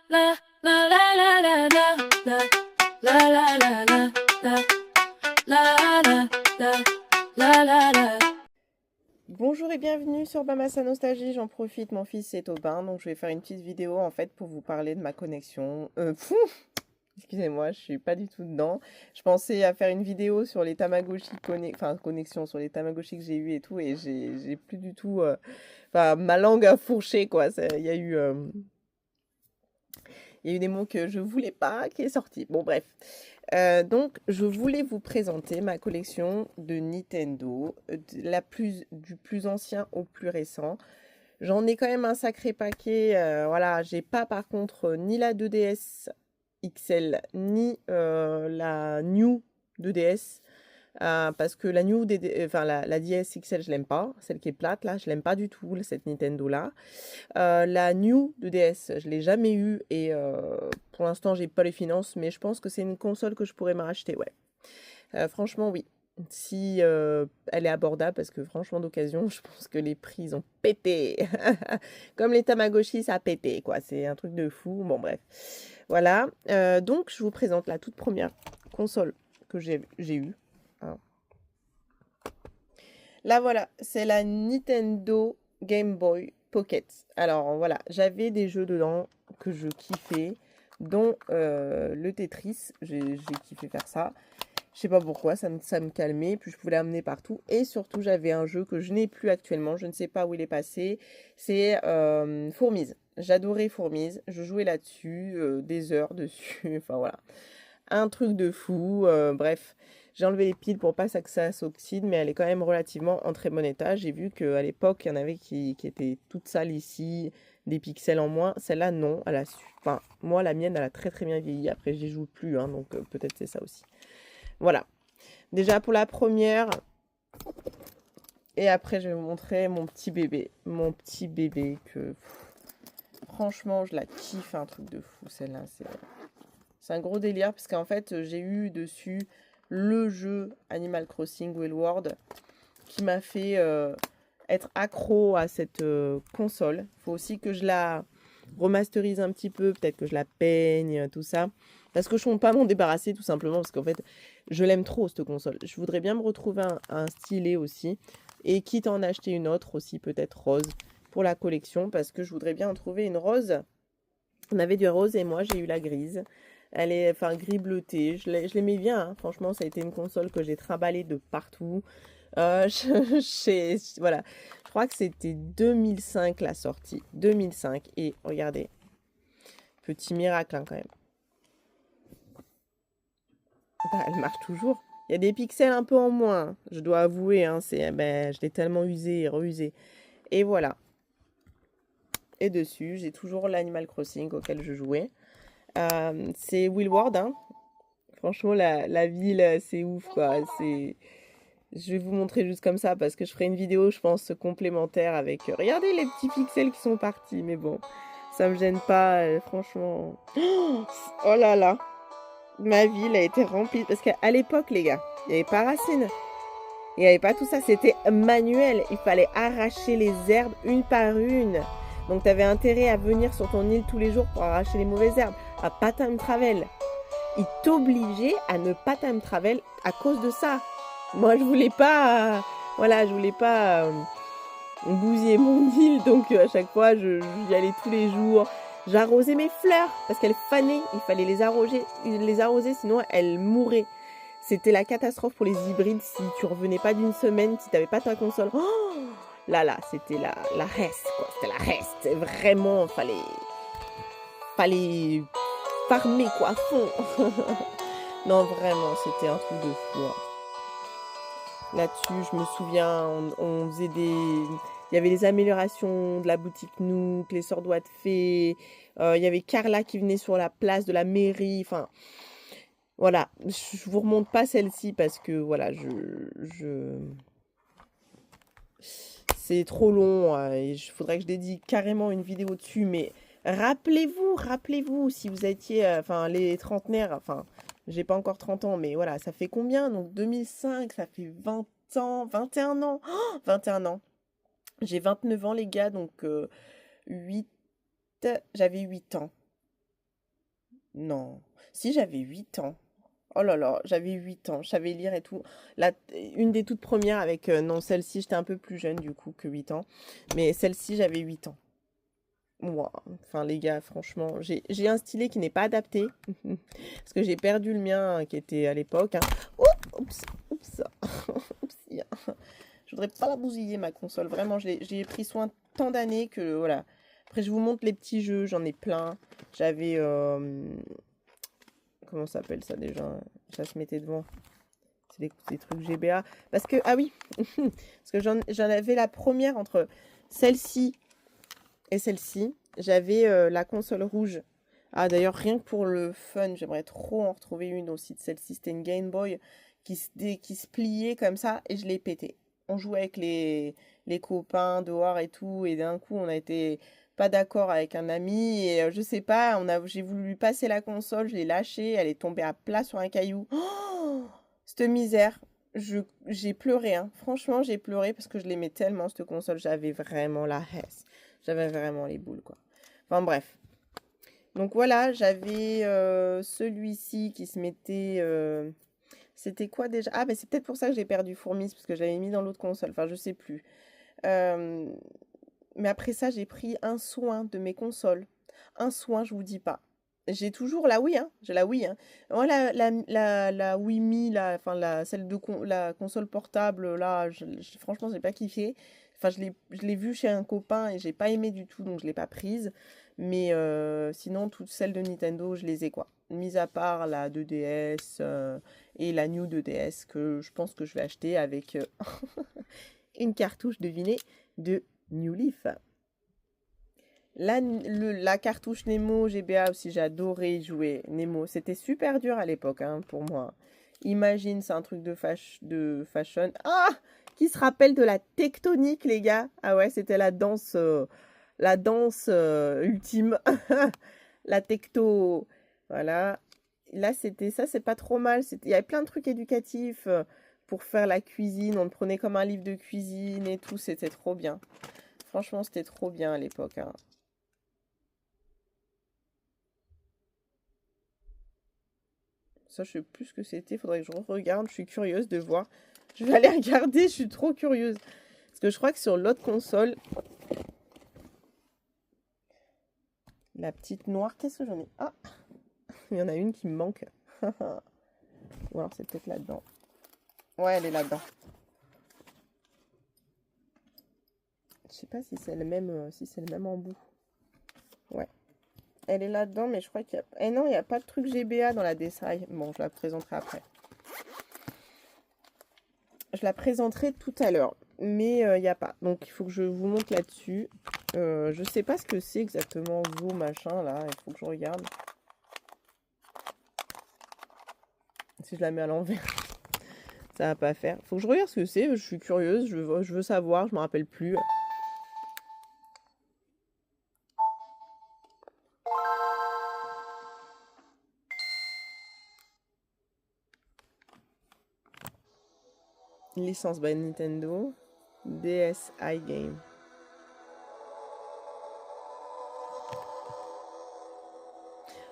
la la la la la la la la la la la la la la la la. Bonjour et bienvenue sur Bamassa Nostalgie, j'en profite, mon fils est au bain, donc je vais faire une petite vidéo en fait pour vous parler de ma connexion. Excusez-moi, je suis pas du tout dedans. Je pensais à faire une vidéo sur les Tamagotchi, connexion sur les Tamagotchi que j'ai eu et tout, et j'ai plus du tout, ma langue a fourché quoi. Il y a eu des mots que je voulais pas qui est sorti. Bon bref. Donc je voulais vous présenter ma collection de Nintendo, du plus ancien au plus récent. J'en ai quand même un sacré paquet. Voilà, j'ai pas par contre ni la 2DS XL ni la New 2DS. Parce que la New la DS XL je l'aime pas, celle qui est plate là, je l'aime pas du tout cette Nintendo là. La New 2DS, je l'ai jamais eue et pour l'instant j'ai pas les finances, mais je pense que c'est une console que je pourrais me racheter, ouais. Franchement oui, si elle est abordable, parce que franchement d'occasion, je pense que les prix ils ont pété. Comme les Tamagotchi, ça a pété quoi, c'est un truc de fou. Bon bref, voilà. Donc je vous présente la toute première console que j'ai eue. Hein. Là voilà, c'est la Nintendo Game Boy Pocket. Alors voilà, j'avais des jeux dedans que je kiffais, dont le Tetris, j'ai kiffé faire ça. Je sais pas pourquoi, ça me calmait, puis je pouvais l'amener partout. Et surtout, j'avais un jeu que je n'ai plus actuellement, je ne sais pas où il est passé, c'est Fourmise. J'adorais Fourmise, je jouais là-dessus, des heures dessus, enfin voilà. Un truc de fou, bref. J'ai enlevé les piles pour pas que ça s'oxyde, mais elle est quand même relativement en très bon état. J'ai vu qu'à l'époque, il y en avait qui étaient toutes sales ici, des pixels en moins. Celle-là, non. Enfin, moi, la mienne, elle a très très bien vieilli. Après, j'y joue plus, hein, donc peut-être c'est ça aussi. Voilà. Déjà pour la première. Et après, je vais vous montrer mon petit bébé. Mon petit bébé que... franchement, je la kiffe, un truc de fou, celle-là. C'est un gros délire, parce qu'en fait, j'ai eu dessus le jeu Animal Crossing Wild World qui m'a fait être accro à cette console. Il faut aussi que je la remasterise un petit peu, peut-être que je la peigne, tout ça. Parce que je ne compte pas m'en débarrasser, tout simplement, parce qu'en fait, je l'aime trop, cette console. Je voudrais bien me retrouver un stylet aussi, et quitte à en acheter une autre aussi, peut-être rose, pour la collection, parce que je voudrais bien en trouver une rose. On avait du rose et moi, j'ai eu la grise. Elle est, enfin, gris bleuté. Je l'aimais bien, hein. Franchement, ça a été une console que j'ai trimballée de partout. Voilà. Je crois que c'était 2005 la sortie. 2005. Et regardez. Petit miracle, hein, quand même. Bah, elle marche toujours. Il y a des pixels un peu en moins. Je dois avouer, hein, je l'ai tellement usé et reusé. Et voilà. Et dessus, j'ai toujours l'Animal Crossing auquel je jouais. C'est Will Ward, hein. Franchement, la ville, c'est ouf, quoi. Je vais vous montrer juste comme ça, parce que je ferai une vidéo, je pense, complémentaire avec... regardez les petits pixels qui sont partis, mais bon, ça me gêne pas, franchement. Oh là là, ma ville a été remplie. Parce qu'à l'époque, les gars, il n'y avait pas Racine. Il n'y avait pas tout ça, c'était manuel. Il fallait arracher les herbes une par une. Donc, tu avais intérêt à venir sur ton île tous les jours pour arracher les mauvaises herbes. À pas time travel. Il t'obligeait à ne pas time travel à cause de ça. Moi, je voulais pas, voilà, je voulais pas bousiller mon île, donc à chaque fois, j'y allais tous les jours. J'arrosais mes fleurs parce qu'elles fanaient. Il fallait les arroser, sinon elles mouraient. C'était la catastrophe pour les hybrides si tu revenais pas d'une semaine, si t'avais pas ta console. Oh là, c'était la reste, quoi. C'était la reste. Vraiment, fallait farmer, quoi, à fond. Non, vraiment, c'était un truc de fou. Hein. Là-dessus, je me souviens, on faisait des... Il y avait les améliorations de la boutique Nook, les sœurs doigts de fée. Il y avait Carla qui venait sur la place de la mairie. Enfin, voilà. Je vous remonte pas celle-ci parce que, voilà, c'est trop long. Et il faudrait que je dédie carrément une vidéo dessus. Mais rappelez-vous, si vous étiez... enfin, les trentenaires, enfin... J'ai pas encore 30 ans, mais voilà, ça fait combien? Donc 2005, ça fait 20 ans, 21 ans. Oh, 21 ans. J'ai 29 ans, les gars, donc 8... J'avais 8 ans. Non. Si, j'avais 8 ans. Oh là là, j'avais 8 ans, je savais lire et tout. Une des toutes premières avec, non, celle-ci, j'étais un peu plus jeune du coup que 8 ans. Mais celle-ci, j'avais 8 ans. Moi, enfin les gars, franchement, j'ai un stylet qui n'est pas adapté. Parce que j'ai perdu le mien qui était à l'époque, hein. Oh, oups, oups, oups, je voudrais pas la bousiller ma console. Vraiment, j'ai pris soin tant d'années que voilà. Après, je vous montre les petits jeux, j'en ai plein. J'avais comment ça s'appelle ça déjà? Ça se mettait devant. C'est des trucs GBA. Parce que, ah oui, parce que j'en avais la première entre celle-ci et celle-ci. J'avais la console rouge. Ah d'ailleurs, rien que pour le fun, j'aimerais trop en retrouver une aussi de celle-ci. C'était une Game Boy qui se pliait comme ça et je l'ai pété. On jouait avec les copains dehors et tout, et d'un coup on a été pas d'accord avec un ami et je sais pas, j'ai voulu lui passer la console, je l'ai lâchée, elle est tombée à plat sur un caillou. Oh, cette misère, j'ai pleuré, hein. Franchement, j'ai pleuré parce que je l'aimais tellement cette console, j'avais vraiment la haisse. J'avais vraiment les boules quoi. Enfin bref. Donc voilà, j'avais celui-ci qui se mettait. C'était quoi déjà? Ah, ben c'est peut-être pour ça que j'ai perdu Fourmis, parce que j'avais mis dans l'autre console. Enfin, je sais plus. Euh, mais après ça, j'ai pris un soin de mes consoles. Un soin, je vous dis pas. J'ai toujours la Wii, hein. J'ai la Wii, hein. Moi, la Wii Mi, enfin, celle de la console portable, là, franchement, j'ai pas kiffé. Enfin, je l'ai vue chez un copain et j'ai pas aimé du tout, donc je l'ai pas prise. Mais sinon, toutes celles de Nintendo, je les ai, quoi. Mis à part la 2DS et la New 2DS que je pense que je vais acheter avec une cartouche, devinez, de New Leaf. La cartouche Nemo GBA aussi, j'ai adoré jouer Nemo. C'était super dur à l'époque, hein, pour moi. Imagine, c'est un truc de fashion. Ah! Qui se rappelle de la tectonique, les gars? Ah ouais, c'était la danse ultime. La tecto. Voilà. Là, c'était ça, c'est pas trop mal. Il y avait plein de trucs éducatifs pour faire la cuisine. On le prenait comme un livre de cuisine et tout. C'était trop bien. Franchement, c'était trop bien à l'époque, hein. Ça, je sais plus ce que c'était. Faudrait que je regarde. Je suis curieuse de voir. Je vais aller regarder. Je suis trop curieuse. Parce que je crois que sur l'autre console, la petite noire, qu'est-ce que j'en ai? Ah, il y en a une qui me manque. Ou alors c'est peut-être là-dedans. Ouais, elle est là-dedans. Je sais pas si c'est le même, si c'est le même embout. Ouais. Elle est là-dedans, mais je crois qu'il y a... Eh non, il n'y a pas de truc GBA dans la DSi. Bon, je la présenterai après. Je la présenterai tout à l'heure. Mais il n'y a pas. Donc, il faut que je vous montre là-dessus. Je sais pas ce que c'est exactement, Zo, machin, là. Il faut que je regarde. Si je la mets à l'envers, ça va pas faire. Faut que je regarde ce que c'est. Je suis curieuse. Je veux savoir. Je me rappelle plus. Licence by Nintendo. DSi Game.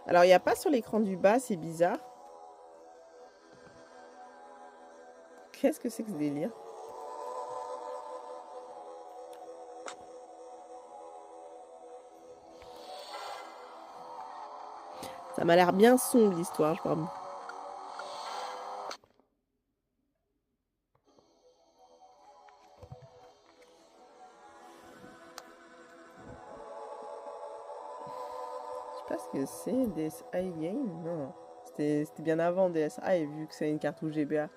Alors, il n'y a pas sur l'écran du bas, c'est bizarre. Qu'est-ce que c'est que ce délire? Ça m'a l'air bien sombre, l'histoire, je crois. Je sais pas ce que c'est, DSi Game? Non. C'était bien avant DSi, vu que c'est une cartouche GBA.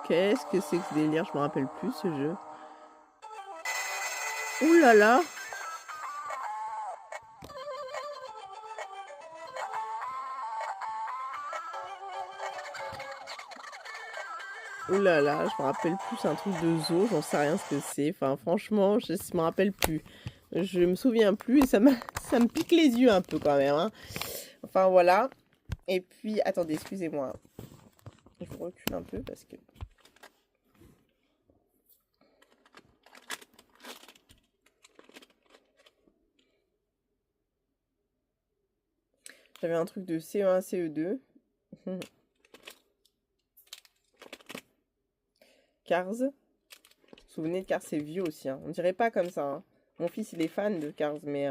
Qu'est-ce que c'est que ce délire? Je me rappelle plus ce jeu. Ouh là là! Oh là là, je me rappelle plus, c'est un truc de zoo, j'en sais rien ce que c'est. Enfin, franchement, je me rappelle plus. Je me souviens plus et ça me pique les yeux un peu quand même, hein. Enfin, voilà. Et puis, attendez, excusez-moi. Je recule un peu parce que... J'avais un truc de CE1, CE2. Cars. Vous vous souvenez de Cars, c'est vieux aussi, hein. On dirait pas comme ça, hein. Mon fils, il est fan de Cars, mais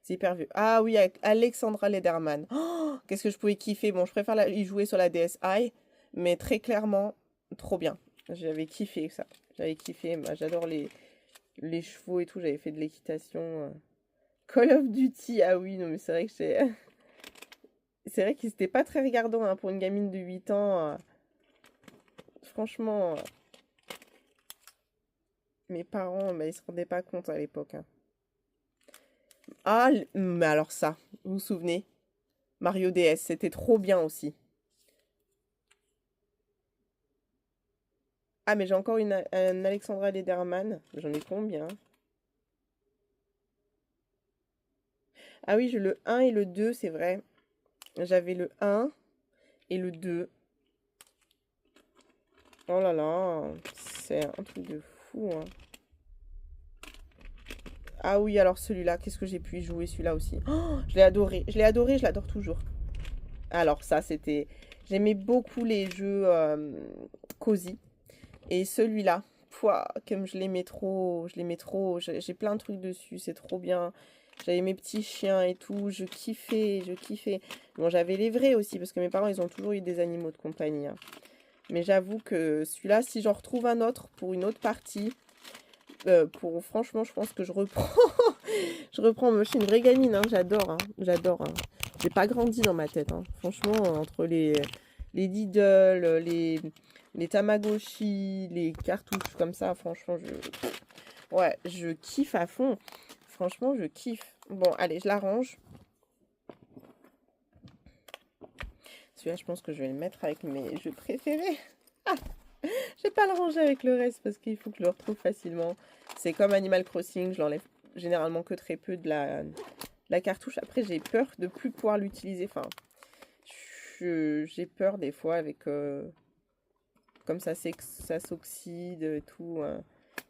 c'est hyper vieux. Ah oui, avec Alexandra Lederman. Oh, qu'est-ce que je pouvais kiffer. Bon, je préfère y jouer sur la DSi, mais très clairement, trop bien. J'avais kiffé ça. J'avais kiffé. Bah, j'adore les chevaux et tout. J'avais fait de l'équitation. Call of Duty. Ah oui, non, mais c'est vrai que j'ai... C'est vrai que c'était pas très regardant, hein, pour une gamine de 8 ans. Franchement, mes parents, bah, ils se rendaient pas compte à l'époque, hein. Ah, mais alors ça, vous vous souvenez? Mario DS, c'était trop bien aussi. Ah, mais j'ai encore un Alexandra Lederman. J'en ai combien? Ah oui, j'ai le un et le 2, c'est vrai. J'avais le un et le 2. Oh là là, c'est un truc de fou, hein. Ah oui, alors celui-là, qu'est-ce que j'ai pu y jouer celui-là aussi? Oh, je l'ai adoré, je l'adore toujours. Alors ça, c'était... J'aimais beaucoup les jeux cosy. Et celui-là, pouah, comme je l'aimais trop, j'ai plein de trucs dessus, c'est trop bien. J'avais mes petits chiens et tout, je kiffais, je kiffais. Bon, j'avais les vrais aussi, parce que mes parents, ils ont toujours eu des animaux de compagnie, hein. Mais j'avoue que celui-là, si j'en retrouve un autre pour une autre partie, franchement, je pense que je reprends. Je reprends. Moi, je suis une vraie gamine, hein, j'adore, hein, j'adore, hein. J'ai pas grandi dans ma tête, hein. Franchement, entre les Diddle, les Tamagotchi, les cartouches comme ça, franchement, ouais, je kiffe à fond. Franchement, je kiffe. Bon, allez, je la range. Celui-là, je pense que je vais le mettre avec mes jeux préférés. Ah, je vais pas le ranger avec le reste parce qu'il faut que je le retrouve facilement. C'est comme Animal Crossing, je l'enlève généralement que très peu de la cartouche. Après, j'ai peur de plus pouvoir l'utiliser. Enfin, j'ai peur des fois avec... comme ça s'oxyde et tout.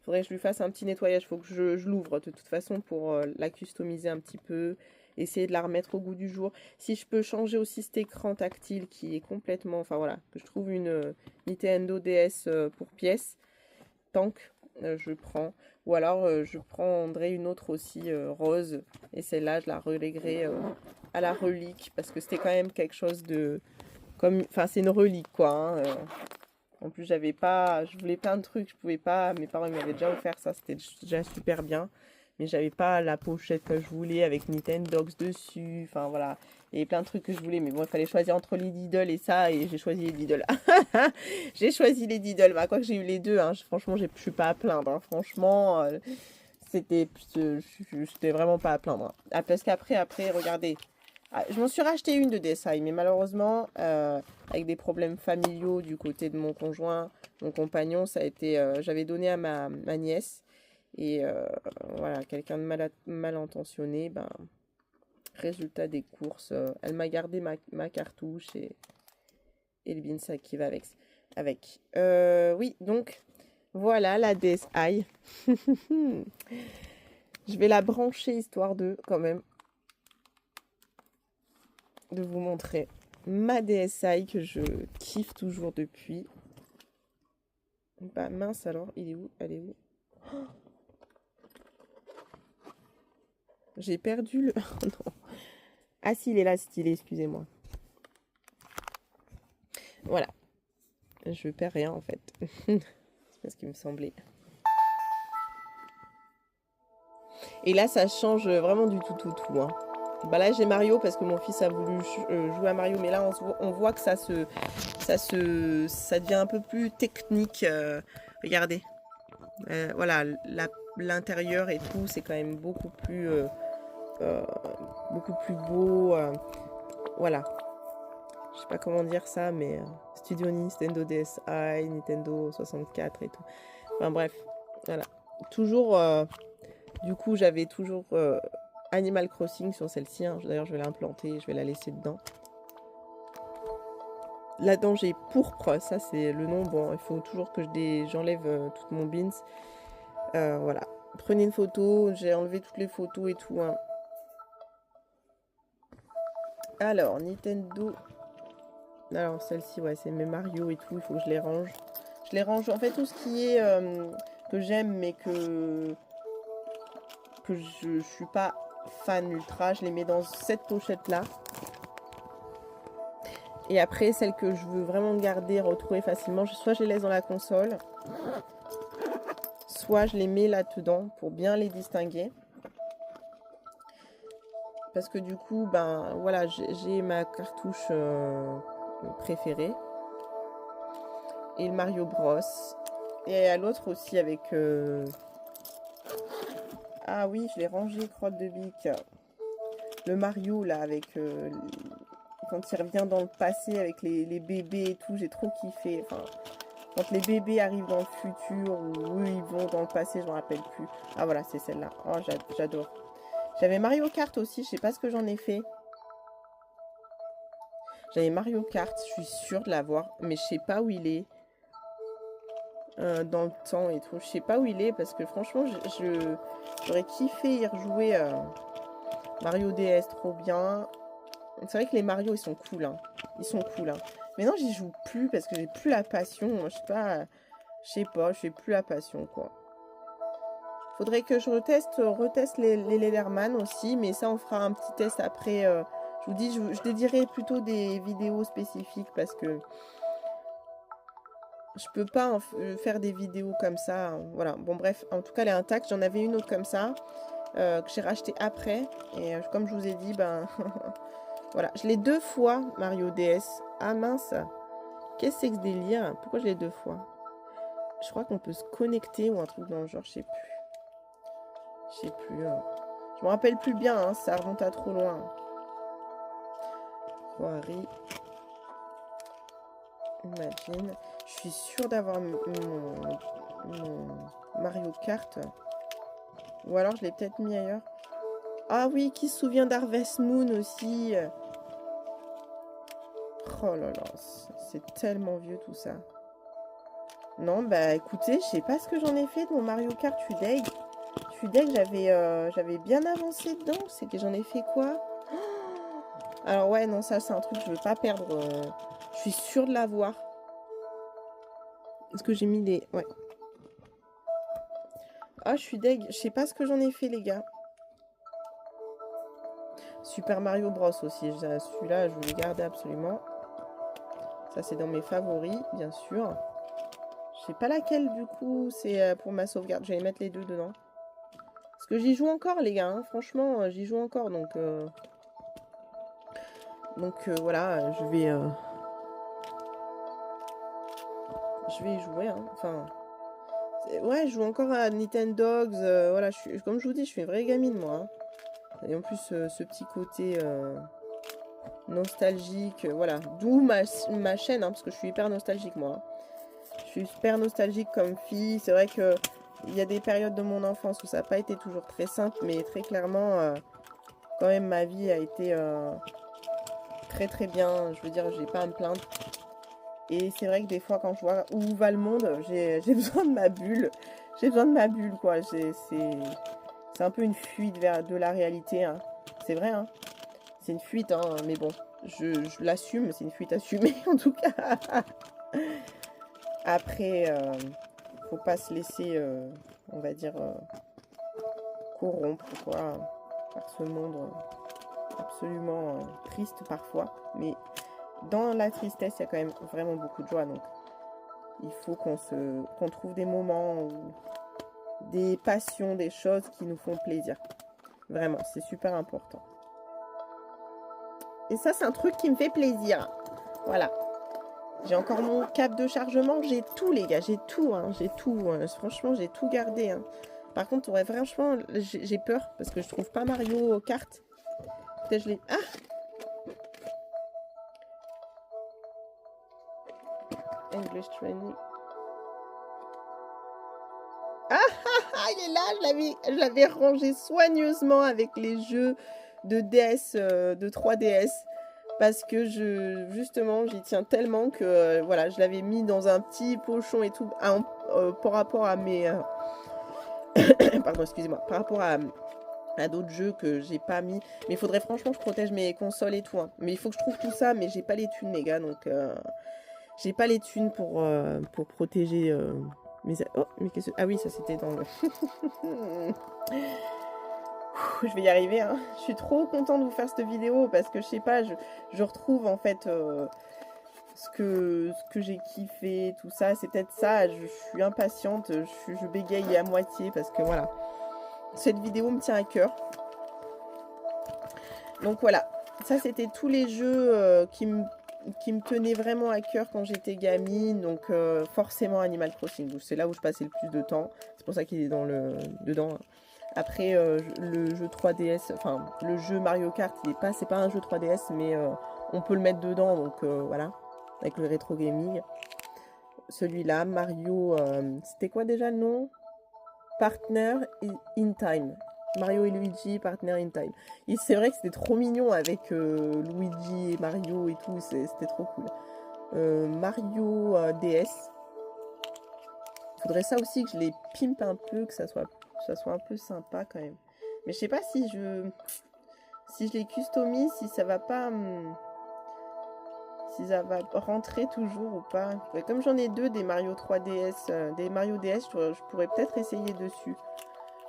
Faudrait que je lui fasse un petit nettoyage. Faut que je l'ouvre de toute façon pour la customiser un petit peu. Essayer de la remettre au goût du jour. Si je peux changer aussi cet écran tactile qui est complètement... Enfin voilà, que je trouve une Nintendo DS pour pièce. Tank, je prends. Ou alors je prendrai une autre aussi rose. Et celle-là, je la relèguerai à la relique. Parce que c'était quand même quelque chose de... Comme... Enfin, c'est une relique quoi, hein. En plus, je voulais plein de trucs, je pouvais pas. Mes parents m'avaient déjà offert ça, c'était déjà super bien. Mais j'avais pas la pochette que je voulais avec Nintendogs dessus. Enfin voilà, il y avait plein de trucs que je voulais. Mais bon, il fallait choisir entre les Diddle et ça. Et j'ai choisi les Diddle. J'ai choisi les Diddle. Bah, quoi que j'ai eu les deux, hein. Franchement, je suis pas à plaindre, hein. Franchement, j'étais vraiment pas à plaindre, hein. Ah, parce qu'après, regardez. Ah, je m'en suis racheté une de DSi, mais malheureusement, avec des problèmes familiaux du côté de mon conjoint, mon compagnon, ça a été, j'avais donné à ma nièce, et voilà, quelqu'un de mal intentionné, ben, résultat des courses, elle m'a gardé ma cartouche et le binsac qui va avec. Oui, donc, voilà la DSi. Je vais la brancher histoire de, quand même, de vous montrer ma DSi que je kiffe toujours depuis. Bah mince alors, il est où? Elle est où? Oh, j'ai perdu le... Oh non. Ah si, il est là, stylé, excusez-moi. Voilà. Je perds rien en fait. C'est ce qui me semblait. Et là, ça change vraiment du tout, hein. Bah là, j'ai Mario parce que mon fils a voulu jouer à Mario. Mais là, on voit que ça devient un peu plus technique. Regardez. Voilà, l'intérieur et tout, c'est quand même beaucoup plus beau. Voilà. Je sais pas comment dire ça, mais Studio Nintendo DSi, Nintendo 64 et tout. Enfin bref, voilà. Toujours, du coup, j'avais toujours Animal Crossing sur celle-ci. Hein. D'ailleurs, je vais l'implanter, je vais la laisser dedans. Là-dedans, j'ai pourpre, ça c'est le nom. Bon, il faut toujours que j'enlève toute mon beans. Voilà. Prenez une photo, j'ai enlevé toutes les photos et tout. Hein. Alors, Nintendo. Alors, celle-ci, ouais, c'est mes Mario et tout, il faut que je les range. Je les range, en fait, tout ce qui est que j'aime, mais que je suis pas fan ultra, je les mets dans cette pochette-là. Et après, celles que je veux vraiment garder, retrouver facilement, soit je les laisse dans la console, soit je les mets là-dedans pour bien les distinguer. Parce que du coup, ben voilà, j'ai ma cartouche préférée. Et le Mario Bros. Et à l'autre aussi avec... Ah oui, je l'ai rangé, crotte de bique. Le Mario, là, avec... Quand il revient dans le passé avec les bébés et tout, j'ai trop kiffé. Enfin, quand les bébés arrivent dans le futur ou eux, ils vont dans le passé, je me rappelle plus. Ah voilà, c'est celle-là. Oh, j'adore. J'avais Mario Kart aussi, je sais pas ce que j'en ai fait. J'avais Mario Kart, je suis sûre de l'avoir, mais je sais pas où il est. Dans le temps et tout. Je sais pas où il est parce que franchement, j'aurais kiffé y rejouer. Mario DS, trop bien. C'est vrai que les Mario, ils sont cool. Hein. Ils sont cool. Hein. Mais non, j'y joue plus parce que j'ai plus la passion. Je sais pas, j'ai plus la passion, quoi. Faudrait que je reteste les Lederman aussi, mais ça, on fera un petit test après. Je vous dis, je dédierai plutôt des vidéos spécifiques parce que je peux pas faire des vidéos comme ça. Hein. Voilà, bon bref, en tout cas, elle est intacte. J'en avais une autre comme ça, que j'ai racheté après. Et comme je vous ai dit, ben... voilà, je l'ai 2 fois, Mario DS. Ah mince, qu'est-ce que c'est que ce délire? Pourquoi je l'ai 2 fois? Je crois qu'on peut se connecter ou un truc dans le genre, je sais plus. Je sais plus. Je me rappelle plus bien, hein, ça remonte à trop loin. Quarry. Imagine. Je suis sûre d'avoir mon Mario Kart. Ou alors je l'ai peut-être mis ailleurs. Ah oui, qui se souvient d'Harvest Moon aussi? Oh là là, c'est tellement vieux tout ça. Non, bah écoutez, je sais pas ce que j'en ai fait de mon Mario Kart, je suis deg. Je suis deg, j'avais bien avancé dedans. C'est que j'en ai fait quoi? Alors ouais, non, ça c'est un truc que je veux pas perdre. Je suis sûre de l'avoir. Est-ce que j'ai mis des... Ouais. Ah, je suis deg. Je sais pas ce que j'en ai fait, les gars. Super Mario Bros aussi. Celui-là, je veux le garder absolument. Ça, c'est dans mes favoris, bien sûr. Je sais pas laquelle, du coup, c'est pour ma sauvegarde. Je vais mettre les deux dedans. Parce que j'y joue encore, les gars. Hein. Franchement, j'y joue encore. Donc voilà, je vais y jouer. Hein. Enfin... Ouais, je joue encore à Nintendogs. Voilà, comme je vous dis, je suis une vraie gamine, moi. Hein. Et en plus, ce petit côté nostalgique, voilà. D'où ma chaîne, hein, parce que je suis hyper nostalgique, moi. Hein. Je suis super nostalgique comme fille. C'est vrai que il y a des périodes de mon enfance où ça n'a pas été toujours très simple, mais très clairement, quand même, ma vie a été très très bien. Je veux dire, j'ai pas à me plaindre. Et c'est vrai que des fois, quand je vois où va le monde, j'ai besoin de ma bulle. J'ai besoin de ma bulle, quoi. C'est un peu une fuite vers de la réalité. Hein. C'est vrai, hein. C'est une fuite, hein. Mais bon, je l'assume. C'est une fuite assumée, en tout cas. Après, faut pas se laisser, on va dire, corrompre, quoi, par ce monde absolument triste parfois. Mais dans la tristesse, il y a quand même vraiment beaucoup de joie. Donc, il faut qu'on trouve des moments, des passions, des choses qui nous font plaisir. Vraiment, c'est super important. Et ça, c'est un truc qui me fait plaisir. Voilà. J'ai encore mon câble de chargement. J'ai tout, les gars. J'ai tout. Hein. J'ai tout. Franchement, j'ai tout gardé. Hein. Par contre, ouais, franchement, j'ai peur parce que je trouve pas Mario Kart. Peut-être je l'ai... Ah! English training. Il est là, je l'avais rangé soigneusement avec les jeux de DS, de 3DS. Parce que justement, j'y tiens tellement que voilà, je l'avais mis dans un petit pochon et tout par rapport à mes... pardon, excusez-moi. Par rapport à d'autres jeux que j'ai pas mis. Mais il faudrait franchement que je protège mes consoles et tout. Hein. Mais il faut que je trouve tout ça, mais j'ai pas les thunes, les gars. Donc, j'ai pas les thunes pour protéger mes... Oh, mais qu'est-ce que... Ah oui, ça c'était dans le... Je vais y arriver, hein. Je suis trop contente de vous faire cette vidéo parce que je sais pas, je retrouve en fait ce que j'ai kiffé, tout ça. C'est peut-être ça, je suis impatiente, je bégaye à moitié parce que voilà. Cette vidéo me tient à cœur. Donc voilà, ça c'était tous les jeux qui me tenaient vraiment à cœur quand j'étais gamine. Donc forcément Animal Crossing, c'est là où je passais le plus de temps. C'est pour ça qu'il est dedans. Hein. Après, le jeu 3DS, enfin, le jeu Mario Kart, c'est pas un jeu 3DS, mais on peut le mettre dedans, donc voilà, avec le rétro gaming. Celui-là, Mario, c'était quoi déjà le nom? Partner in Time. Mario et Luigi, Partner in Time. Et c'est vrai que c'était trop mignon avec Luigi et Mario et tout, c'était trop cool. Mario DS. Faudrait ça aussi que je les pimpe un peu, que ça soit un peu sympa quand même. Mais je sais pas si je les customise, si ça va pas si ça va rentrer toujours ou pas. Ouais, comme j'en ai deux des Mario 3DS, des Mario DS, je pourrais peut-être essayer dessus.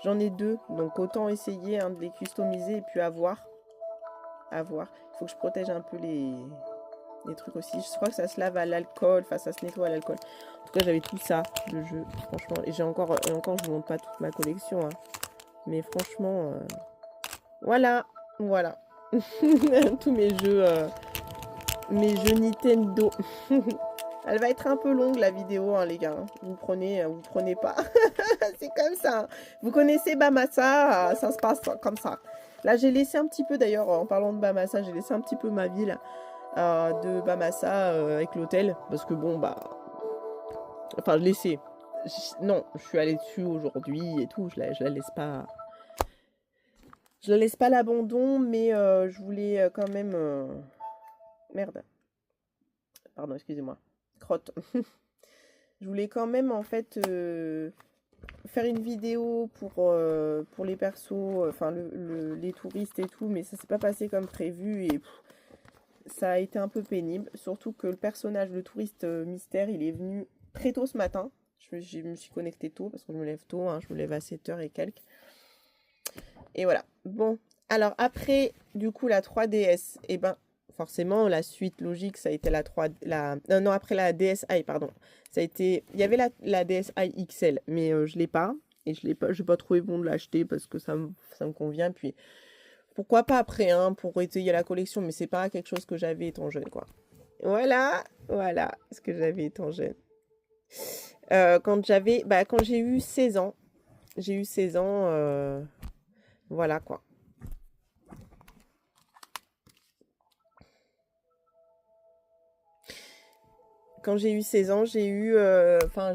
J'en ai deux, donc autant essayer de les customiser et puis à voir. Il faut que je protège un peu les trucs aussi. Je crois que ça se lave à l'alcool, enfin ça se nettoie à l'alcool. En tout cas, j'avais tout ça de jeu, franchement. Et encore, je vous montre pas toute ma collection. Hein. Mais franchement, voilà. Tous mes jeux Nintendo. Elle va être un peu longue la vidéo, hein, les gars. Vous prenez pas. C'est comme ça. Hein. Vous connaissez Bamassa, ça se passe comme ça. Là, j'ai laissé un petit peu, d'ailleurs, en parlant de Bamassa, j'ai laissé un petit peu ma ville de Bamassa avec l'hôtel. Parce que bon, enfin, je laissais. Non, je suis allée dessus aujourd'hui et tout. Je la laisse pas. Je la laisse pas à l'abandon, mais je voulais quand même... Merde. Pardon, excusez-moi. Crotte. Je voulais quand même, en fait, faire une vidéo pour les persos, enfin, les touristes et tout, mais ça s'est pas passé comme prévu et ça a été un peu pénible. Surtout que le personnage, le touriste mystère, il est venu très tôt ce matin. Je me suis connectée tôt parce que je me lève tôt, hein, je me lève à 7h et quelques. Et voilà. Bon, alors après, du coup, la 3DS, eh ben, forcément, la suite logique, ça a été non, après la DSi, pardon. Ça a été, il y avait la DSi XL, mais je l'ai pas. Et je n'ai pas trouvé bon de l'acheter parce que ça me convient. Puis, pourquoi pas après, hein, pour étayer la collection, mais c'est pas quelque chose que j'avais étant jeune, quoi. Voilà ce que j'avais étant jeune. Quand j'ai eu 16 ans, voilà, quoi. Quand j'ai eu 16 ans, j'ai eu... Enfin,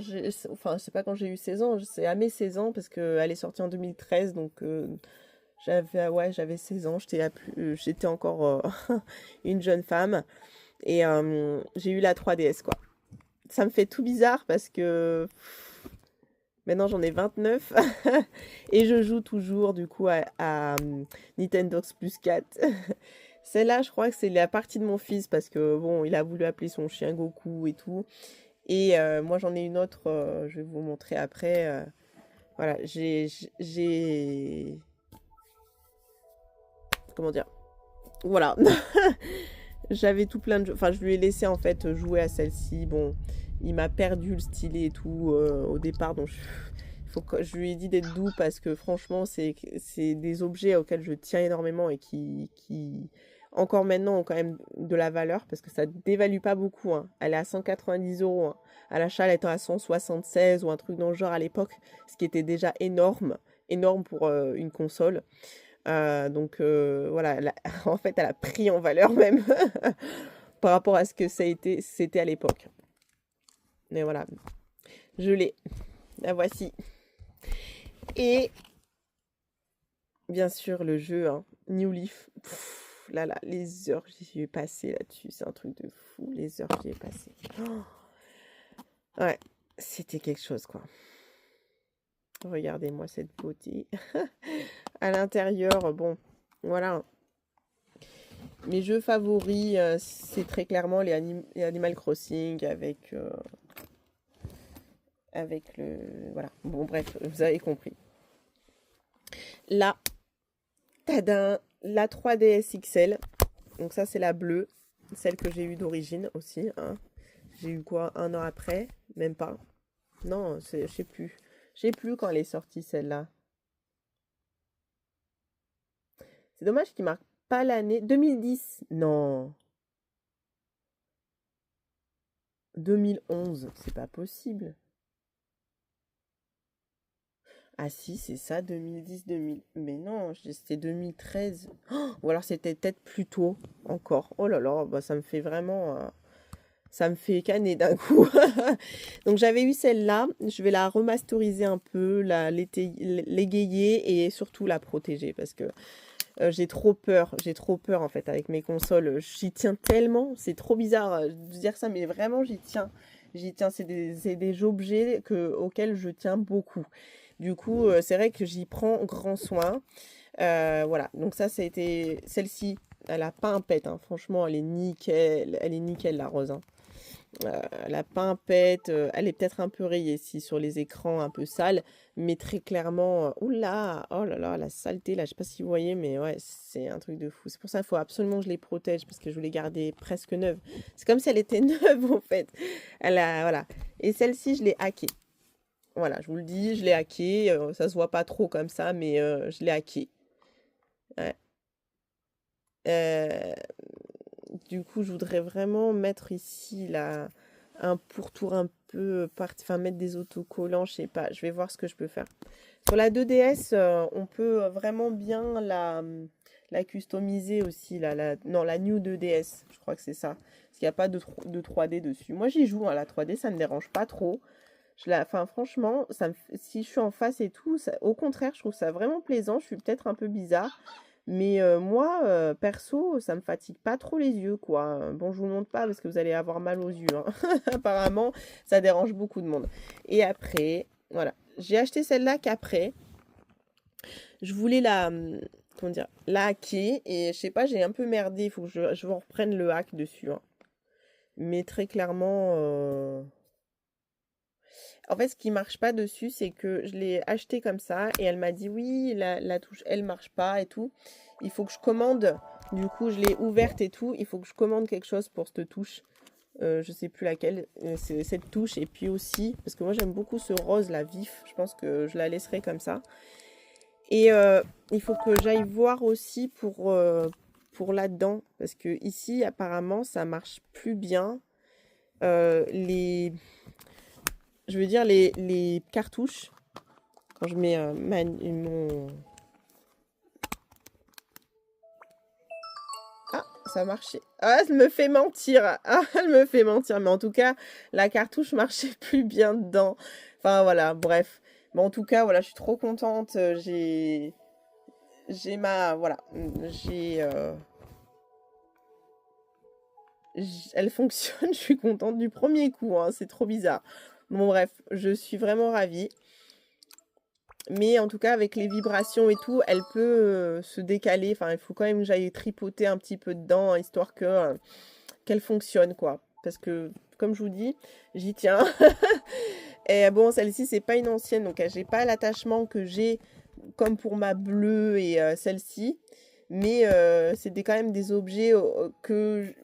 c'est pas quand j'ai eu 16 ans, c'est à mes 16 ans, parce qu'elle est sortie en 2013, donc j'avais 16 ans, j'étais encore une jeune femme, et j'ai eu la 3DS, quoi. Ça me fait tout bizarre, parce que maintenant j'en ai 29, et je joue toujours, du coup, à Nintendo Plus 4. Celle-là, je crois que c'est la partie de mon fils parce que, bon, il a voulu appeler son chien Goku et tout. Et moi, j'en ai une autre, je vais vous montrer après. Voilà, comment dire? Voilà. J'avais tout plein de jeux. Enfin, je lui ai laissé, en fait, jouer à celle-ci. Bon, il m'a perdu le stylet et tout au départ. Donc, je lui ai dit d'être doux parce que, franchement, c'est des objets auxquels je tiens énormément et qui encore maintenant ont quand même de la valeur parce que ça ne dévalue pas beaucoup. Hein. Elle est à 190 €. Hein. À l'achat, elle était à 176 ou un truc dans le genre à l'époque, ce qui était déjà énorme pour une console. Donc voilà, en fait, elle a pris en valeur même par rapport à ce que c'était à l'époque. Mais voilà, je l'ai. La voici. Et bien sûr, le jeu, hein, New Leaf. Pff, là, là, les heures que j'y ai passées là-dessus, c'est un truc de fou, les heures que j'y ai passées. Oh, ouais, c'était quelque chose, quoi. Regardez-moi cette beauté. À l'intérieur, bon, voilà. Mes jeux favoris, c'est très clairement les Animal Crossing avec le... Voilà, bon, bref, vous avez compris. Là, tadam, la 3DS XL. Donc ça, c'est la bleue, celle que j'ai eue d'origine aussi, hein. J'ai eu quoi, 1 an après? Même pas. Non, je sais plus. Je sais plus quand elle est sortie, celle-là. C'est dommage qu'il marque pas l'année. 2010. Non. 2011. C'est pas possible. Ah si, c'est ça, 2010-2000. Mais non, c'était 2013. Oh, ou alors c'était peut-être plus tôt encore. Oh là là, bah ça me fait vraiment... ça me fait caner d'un coup. Donc j'avais eu celle-là. Je vais la remasteriser un peu, l'égayer et surtout la protéger parce que j'ai trop peur. J'ai trop peur en fait avec mes consoles. J'y tiens tellement. C'est trop bizarre de dire ça, mais vraiment j'y tiens. J'y tiens. C'est des objets auxquels je tiens beaucoup. Du coup, c'est vrai que j'y prends grand soin. Voilà. Donc ça, c'était celle-ci. Elle a pas un pet, hein. Franchement, elle est nickel. Elle est nickel la rose, hein. La pimpette, elle est peut-être un peu rayée ici sur les écrans un peu sales, mais très clairement, oula, oh là là, la saleté là, je sais pas si vous voyez, mais ouais, c'est un truc de fou. C'est pour ça qu'il faut absolument que je les protège parce que je veux les garder presque neuves. C'est comme si elle était neuve en fait. Voilà. Et celle-ci, je l'ai hackée. Voilà, je vous le dis, je l'ai hackée. Ça se voit pas trop comme ça, mais je l'ai hackée. Ouais. Euh, Du coup, je voudrais vraiment mettre ici là, un pourtour un peu, enfin mettre des autocollants, je sais pas. Je vais voir ce que je peux faire. Sur la 2DS, on peut vraiment bien la customiser aussi. Non, la New 2DS, je crois que c'est ça. Parce qu'il n'y a pas de 3D dessus. Moi, j'y joue, hein, la 3D, ça me dérange pas trop. Enfin, franchement, si je suis en face et tout, au contraire, je trouve ça vraiment plaisant. Je suis peut-être un peu bizarre. Mais moi, perso, ça me fatigue pas trop les yeux, quoi. Bon, je vous le montre pas parce que vous allez avoir mal aux yeux, hein. Apparemment, ça dérange beaucoup de monde. Et après, voilà. J'ai acheté celle-là qu'après. Je voulais comment dire, la hacker. Et je sais pas, j'ai un peu merdé. Il faut que je reprenne le hack dessus, hein. Mais très clairement... En fait, ce qui marche pas dessus, c'est que je l'ai acheté comme ça et elle m'a dit oui, la touche elle marche pas et tout. Il faut que je commande. Du coup, je l'ai ouverte et tout. Il faut que je commande quelque chose pour cette touche. Je sais plus laquelle. C'est cette touche et puis aussi parce que moi j'aime beaucoup ce rose là vif. Je pense que je la laisserai comme ça. Et il faut que j'aille voir aussi pour là-dedans parce que ici apparemment ça marche plus bien. Je veux dire les cartouches, quand je mets mon... Ah, ça marchait. Ah, elle me fait mentir. Ah, elle me fait mentir. Mais en tout cas, la cartouche marchait plus bien dedans. Enfin, voilà, bref. Mais en tout cas, voilà, je suis trop contente. J'ai ma... Voilà. Elle fonctionne. Je suis contente du premier coup, hein. C'est trop bizarre. Bon, bref, je suis vraiment ravie. Mais en tout cas, avec les vibrations et tout, elle peut se décaler. Enfin, il faut quand même que j'aille tripoter un petit peu dedans, hein, histoire qu'elle fonctionne, quoi. Parce que, comme je vous dis, j'y tiens. Et bon, celle-ci, c'est pas une ancienne, donc j'ai pas l'attachement que j'ai comme pour ma bleue et celle-ci. Mais c'est quand même des objets auxquels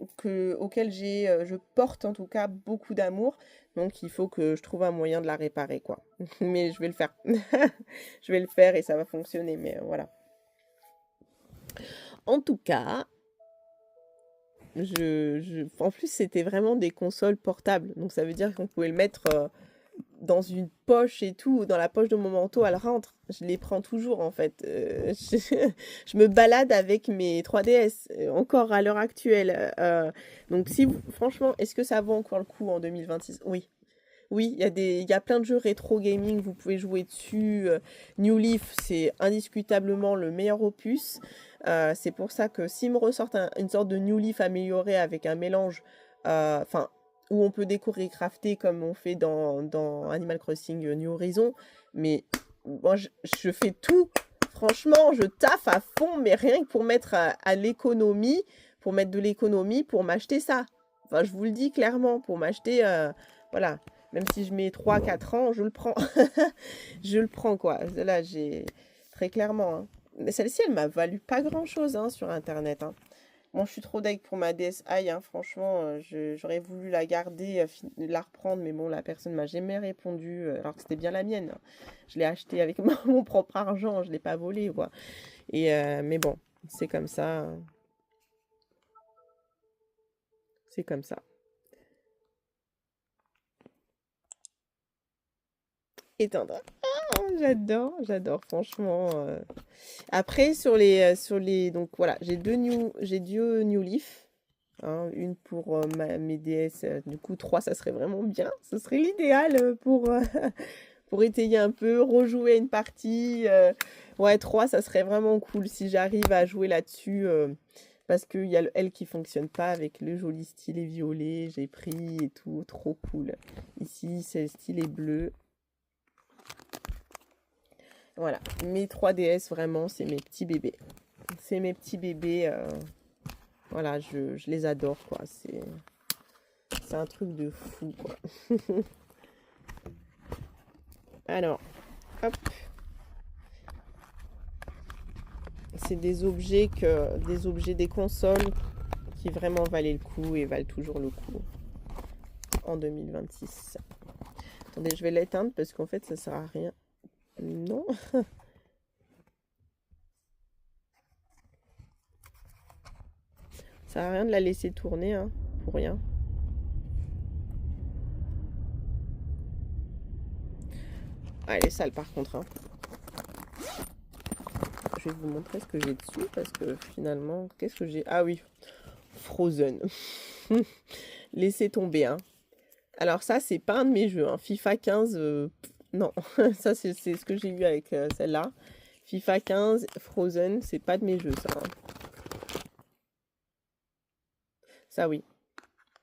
je porte en tout cas beaucoup d'amour. Donc il faut que je trouve un moyen de la réparer, quoi. Mais je vais le faire. Je vais le faire et ça va fonctionner, mais voilà. En tout cas, en plus c'était vraiment des consoles portables. Donc ça veut dire qu'on pouvait le mettre dans une poche et tout, dans la poche de mon manteau, elle rentre. Je les prends toujours en fait. Je me balade avec mes 3DS encore à l'heure actuelle. Donc si franchement, est-ce que ça vaut encore le coup en 2026? Oui. Oui, il y a plein de jeux rétro gaming, vous pouvez jouer dessus. New Leaf, c'est indiscutablement le meilleur opus. C'est pour ça que s'ils me ressortent une sorte de New Leaf amélioré avec un mélange, enfin, où on peut décorer et crafter comme on fait dans Animal Crossing New Horizon, mais moi, je fais tout. Franchement, je taffe à fond, mais rien que pour mettre à l'économie, pour mettre de l'économie, pour m'acheter ça. Enfin, je vous le dis clairement, pour m'acheter, voilà, même si je mets 3-4 ans, je le prends. Je le prends, quoi. Là, j'ai très clairement. Hein. Mais celle-ci, elle m'a valu pas grand-chose hein, sur Internet. Hein. Bon, je suis trop deg pour ma DSi, hein. Franchement, j'aurais voulu la garder, la reprendre, mais bon, la personne m'a jamais répondu, alors que c'était bien la mienne. Hein. Je l'ai achetée avec mon propre argent, je l'ai pas volée, quoi. Et, mais bon, c'est comme ça. Hein. C'est comme ça. Éteindre. Ah, j'adore, franchement. Après, sur les, donc voilà, j'ai deux New Leaf. Hein, une pour mes DS, du coup 3 ça serait vraiment bien, ce serait l'idéal pour étayer un peu, rejouer une partie. Ouais, 3 ça serait vraiment cool si j'arrive à jouer là-dessus, parce qu'il y a le L qui fonctionne pas avec le joli stylet violet, j'ai pris et tout, trop cool. Ici c'est le stylet bleu. Voilà, mes 3DS vraiment c'est mes petits bébés. C'est mes petits bébés. Voilà, je les adore, quoi. C'est un truc de fou, quoi. Alors, hop. C'est des objets des consoles qui vraiment valaient le coup et valent toujours le coup en 2026. Attendez, je vais l'éteindre parce qu'en fait, ça sert à rien. Non. Ça sert à rien de la laisser tourner, hein, pour rien. Ah, elle est sale par contre. Hein. Je vais vous montrer ce que j'ai dessus parce que finalement, qu'est-ce que j'ai? Ah oui, Frozen. Laissez tomber. Hein. Alors ça, c'est pas un de mes jeux. Hein. FIFA 15, non. Ça, c'est ce que j'ai eu avec celle-là. FIFA 15, Frozen, c'est pas de mes jeux, ça. Hein. Ça, oui.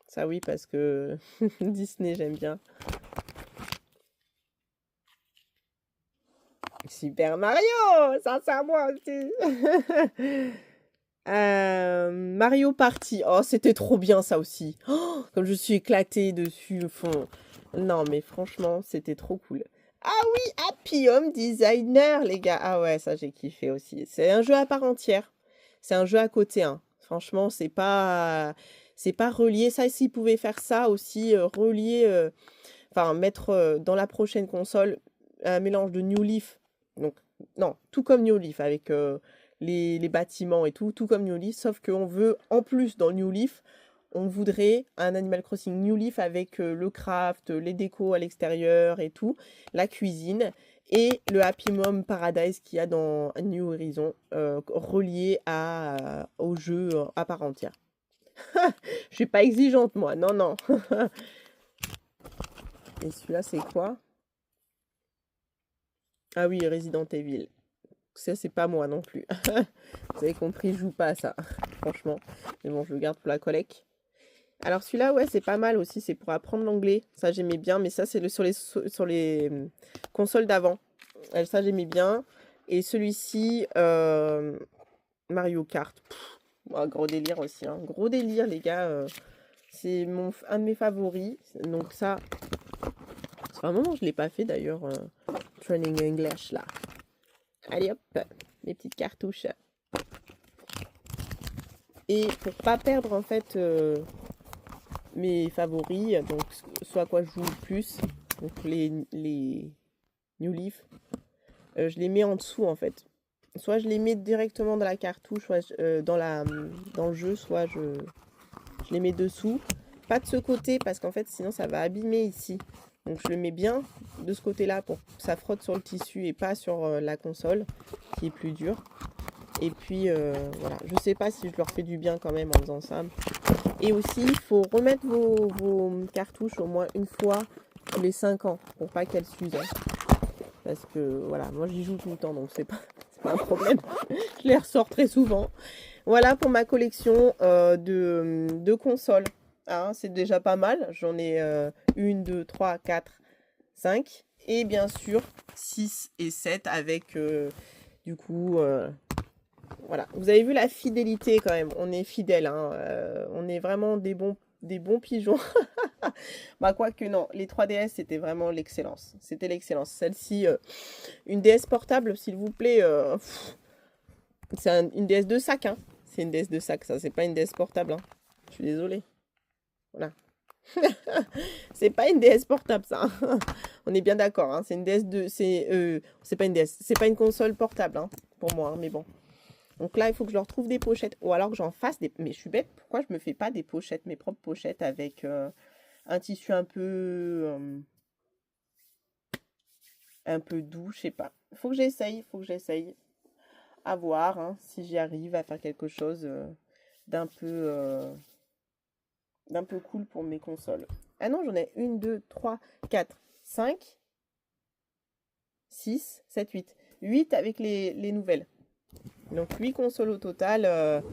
Ça, oui, parce que Disney, j'aime bien. Super Mario, ça c'est à moi aussi. Mario Party, oh c'était trop bien ça aussi. Oh, comme je suis éclatée dessus, fond. Non mais franchement c'était trop cool. Ah oui, Happy Home Designer les gars. Ah ouais ça j'ai kiffé aussi. C'est un jeu à part entière. C'est un jeu à côté. Hein. Franchement c'est pas relié. Ça s'ils pouvaient faire ça aussi relier, enfin mettre dans la prochaine console un mélange de New Leaf. Donc, non, tout comme New Leaf, avec les bâtiments et tout comme New Leaf, sauf qu'on veut, en plus, dans New Leaf, on voudrait un Animal Crossing New Leaf avec le craft, les décos à l'extérieur et tout, la cuisine, et le Happy Mom Paradise qu'il y a dans New Horizon, relié au jeu à part entière. Je suis pas exigeante, moi, non, non. Et celui-là, c'est quoi? Ah oui, Resident Evil. Ça, c'est pas moi non plus. Vous avez compris, je joue pas à ça, franchement. Mais bon, je le garde pour la collecte. Alors celui-là, ouais, c'est pas mal aussi. C'est pour apprendre l'anglais. Ça, j'aimais bien. Mais ça, c'est sur les consoles d'avant. Ça, j'aimais bien. Et celui-ci, Mario Kart. Pff, gros délire aussi. Hein. Gros délire, les gars. C'est un de mes favoris. Donc ça, c'est un moment, je l'ai pas fait d'ailleurs. Training English là. Allez hop, mes petites cartouches. Et pour pas perdre en fait mes favoris, donc soit à quoi je joue le plus, donc les New Leaf, je les mets en dessous en fait. Soit je les mets directement dans la cartouche, soit dans le jeu, soit je les mets dessous. Pas de ce côté parce qu'en fait sinon ça va abîmer ici. Donc je le mets bien de ce côté-là pour que ça frotte sur le tissu et pas sur la console qui est plus dure. Et puis voilà, je sais pas si je leur fais du bien quand même en faisant ça. Et aussi, il faut remettre vos cartouches au moins une fois tous les 5 ans pour pas qu'elle s'use. Hein. Parce que voilà, moi j'y joue tout le temps, donc c'est pas un problème. Je les ressors très souvent. Voilà pour ma collection de consoles. Hein, c'est déjà pas mal. J'en ai 1, 2, 3, 4, 5. Et bien sûr 6 et 7 avec du coup... voilà. Vous avez vu la fidélité quand même. On est fidèles. Hein. On est vraiment des bons pigeons. Bah quoique non, les 3DS c'était vraiment l'excellence. C'était l'excellence. Celle-ci, une DS portable s'il vous plaît. C'est une DS de sac. Hein. C'est une DS de sac ça. C'est pas une DS portable. Hein. Je suis désolée. Voilà. C'est pas une DS portable ça. On est bien d'accord. Hein. C'est une DS de... C'est pas une DS. C'est pas une console portable hein, pour moi. Hein, mais bon. Donc là, il faut que je leur trouve des pochettes. Ou alors que j'en fasse des... Mais je suis bête. Pourquoi je me fais pas des pochettes, mes propres pochettes avec un tissu un peu doux, je sais pas. Il faut que j'essaye. À voir hein, si j'y arrive à faire quelque chose d'un peu cool pour mes consoles. Ah non, j'en ai 1, 2, 3, 4, 5, 6, 7, 8. 8 avec les nouvelles. Donc 8 consoles au total.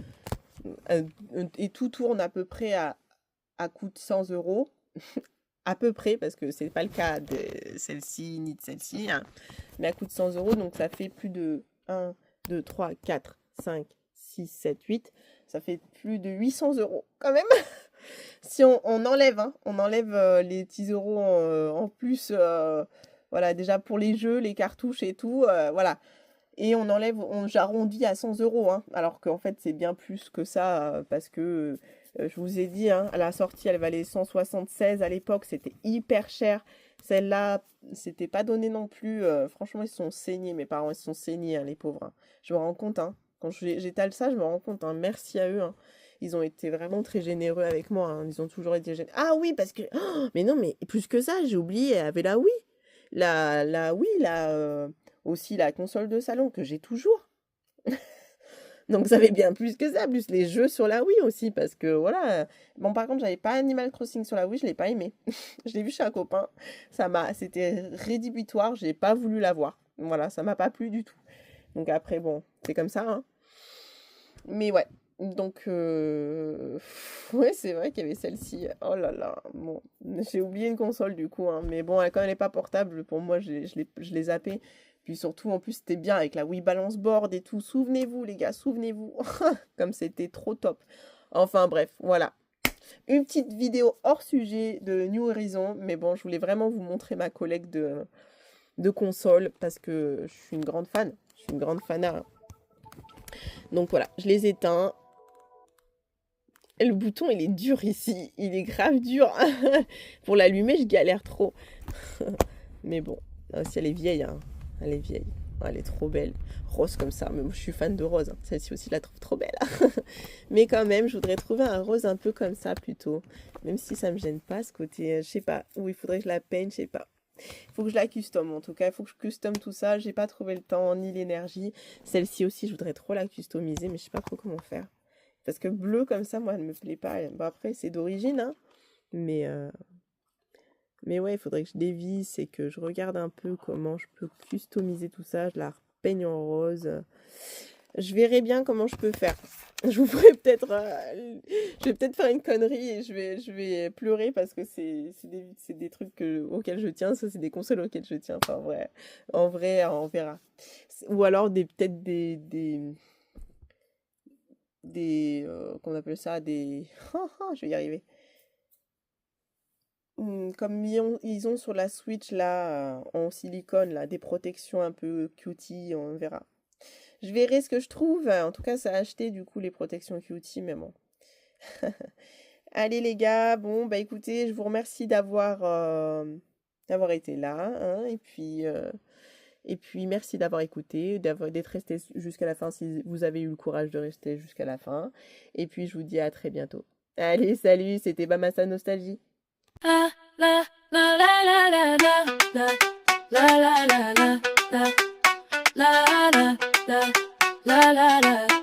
Et tout tourne à peu près à coût de 100 euros. À peu près, parce que c'est pas le cas de celle-ci ni de celle-ci. Hein. Mais à coût de 100 euros, donc ça fait plus de 1, 2, 3, 4, 5, 6, 7, 8. Ça fait plus de 800 euros quand même. Si on enlève, hein, on enlève les petits euros en plus, voilà, déjà pour les jeux, les cartouches et tout, voilà. Et j'arrondis à 100 euros, hein, alors qu'en fait c'est bien plus que ça, parce que je vous ai dit, hein, à la sortie elle valait 176 à l'époque, c'était hyper cher. Celle-là, c'était pas donné non plus. Franchement, ils se sont saignés, mes parents, ils se sont saignés, hein, les pauvres. Hein. Je me rends compte, hein, quand j'étale ça, je me rends compte, hein, merci à eux. Hein. Ils ont été vraiment très généreux avec moi. Hein. Ils ont toujours été généreux. Ah oui, parce que... Oh, mais non, mais plus que ça, j'ai oublié, elle avait la Wii. La Wii, aussi la console de salon que j'ai toujours. Donc ça fait bien plus que ça, plus les jeux sur la Wii aussi, parce que voilà. Bon, par contre, j'avais pas Animal Crossing sur la Wii, je l'ai pas aimé. Je l'ai vu chez un copain, c'était rédhibitoire, j'ai pas voulu l'avoir. Voilà, ça m'a pas plu du tout. Donc après, bon, c'est comme ça, hein. Mais ouais, donc ouais, c'est vrai qu'il y avait celle-ci. Oh là là, bon, j'ai oublié une console du coup, hein. Mais bon, comme elle n'est pas portable, pour moi, je l'ai zappée. Puis surtout, en plus, c'était bien avec la Wii Balance Board et tout. Souvenez-vous, les gars, souvenez-vous. Comme c'était trop top. Enfin, bref, voilà. Une petite vidéo hors sujet de New Horizon. Mais bon, je voulais vraiment vous montrer ma collecte de consoles parce que je suis une grande fan. Je suis une grande fanat. Donc voilà, je les éteins. Et le bouton, il est dur ici. Il est grave dur. Pour l'allumer, je galère trop. Mais bon, si elle est vieille, hein. Elle est vieille. Elle est trop belle. Rose comme ça. Mais moi, je suis fan de rose. Hein. Celle-ci aussi, je la trouve trop belle. Mais quand même, je voudrais trouver un rose un peu comme ça plutôt. Même si ça me gêne pas, ce côté, je sais pas, où il faudrait que je la peigne, je sais pas. Il faut que je la custom en tout cas. Il faut que je custom tout ça. J'ai pas trouvé le temps ni l'énergie. Celle-ci aussi, je voudrais trop la customiser, mais je sais pas trop comment faire. Parce que bleu comme ça, moi, elle me plaît pas. Bon, après, c'est d'origine, hein. Mais ouais, il faudrait que je dévisse et que je regarde un peu comment je peux customiser tout ça. Je la repeigne en rose. Je verrai bien comment je peux faire. Je vous ferai peut-être... je vais peut-être faire une connerie et je vais pleurer parce que c'est des trucs auxquels je tiens. Ça, c'est des consoles auxquelles je tiens. Enfin, en vrai, on verra. Ou alors peut-être qu'on appelle ça des... je vais y arriver. Comme ils ont sur la Switch là, en silicone, là, des protections un peu cutie, on verra. Je verrai ce que je trouve. En tout cas, ça a acheté du coup les protections cutie, mais bon. Allez les gars, bon bah écoutez, je vous remercie d'avoir été là, hein, et puis merci d'avoir écouté, d'être resté jusqu'à la fin si vous avez eu le courage de rester jusqu'à la fin. Et puis je vous dis à très bientôt. Allez, salut, c'était Bamassa Nostalgie. La la la la la la la la la la la la la la la la la la